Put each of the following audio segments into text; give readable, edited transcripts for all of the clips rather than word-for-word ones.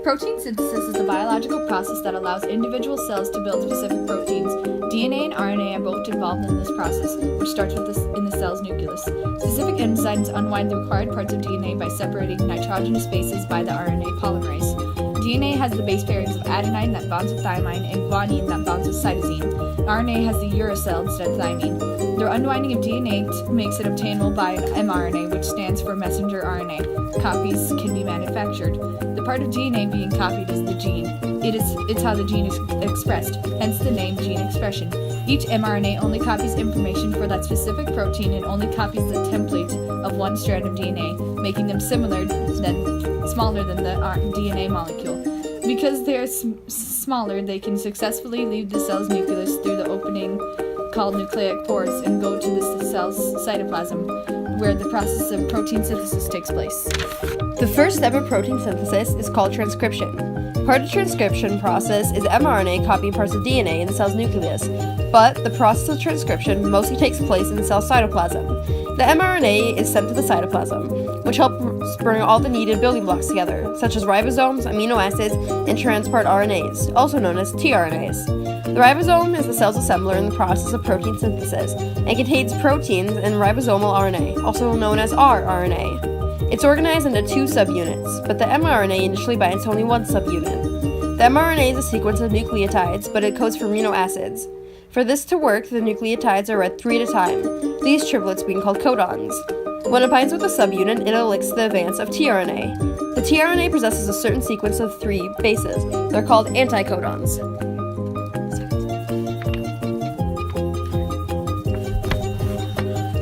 Protein synthesis is the biological process that allows individual cells to build specific proteins. DNA and RNA are both involved in this process, which starts in the cell's nucleus. Specific enzymes unwind the required parts of DNA by separating nitrogenous bases by the RNA polymerase. DNA has the base pairings of adenine that bonds with thymine and guanine that bonds with cytosine. RNA has the uracil instead of thymine. The unwinding of DNA makes it obtainable by an mRNA, which stands for messenger RNA. Copies can be manufactured. The part of DNA being copied is the gene. It's how the gene is expressed, hence the name gene expression. Each mRNA only copies information for that specific protein and only copies the template of one strand of DNA, making them smaller than the DNA molecule. Because they're smaller, they can successfully leave the cell's nucleus through the opening called nucleic pores and go to the cell's cytoplasm, where the process of protein synthesis takes place. The first step of protein synthesis is called transcription. Part of the transcription process is mRNA copying parts of DNA in the cell's nucleus, but the process of transcription mostly takes place in the cell cytoplasm. The mRNA is sent to the cytoplasm, which helps bring all the needed building blocks together, such as ribosomes, amino acids, and transport RNAs, also known as tRNAs. The ribosome is the cell's assembler in the process of protein synthesis and contains proteins and ribosomal RNA, also known as rRNA. It's organized into two subunits, but the mRNA initially binds to only one subunit. The mRNA is a sequence of nucleotides, but it codes for amino acids. For this to work, the nucleotides are read 3 at a time, these triplets being called codons. When it binds with a subunit, it elicits the advance of tRNA. The tRNA possesses a certain sequence of 3 bases. They're called anticodons.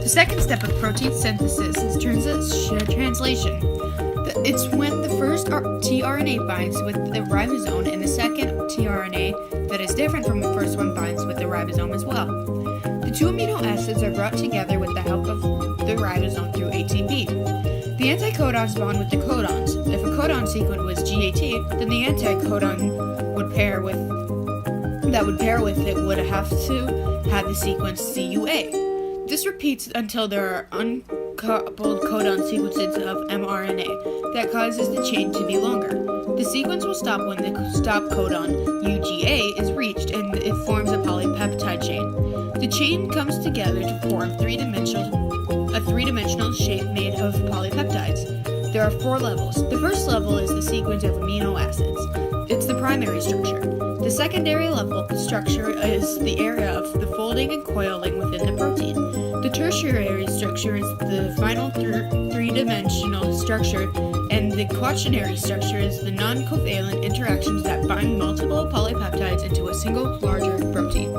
The second step of protein synthesis is translation. It's when the first tRNA binds with the ribosome and the second tRNA that is different from the first one binds with the ribosome as well. The two amino acids are brought together with the help of the ribosome through ATP. The anticodons bond with the codons. If a codon sequence was GAT, then the anticodon would pair with it would have to have the sequence CUA. This repeats until there are uncoupled codon sequences of mRNA that causes the chain to be longer. The sequence will stop when the stop codon UGA is reached and it forms a polypeptide chain. The chain comes together to form a three-dimensional shape made of polypeptides. There are 4 levels. The first level is the sequence of amino acids. It's the primary structure. The secondary level structure is the area of the folding and coiling within the protein. The tertiary structure is the final three-dimensional structure, and the quaternary structure is the non-covalent interactions that bind multiple polypeptides into a single larger protein.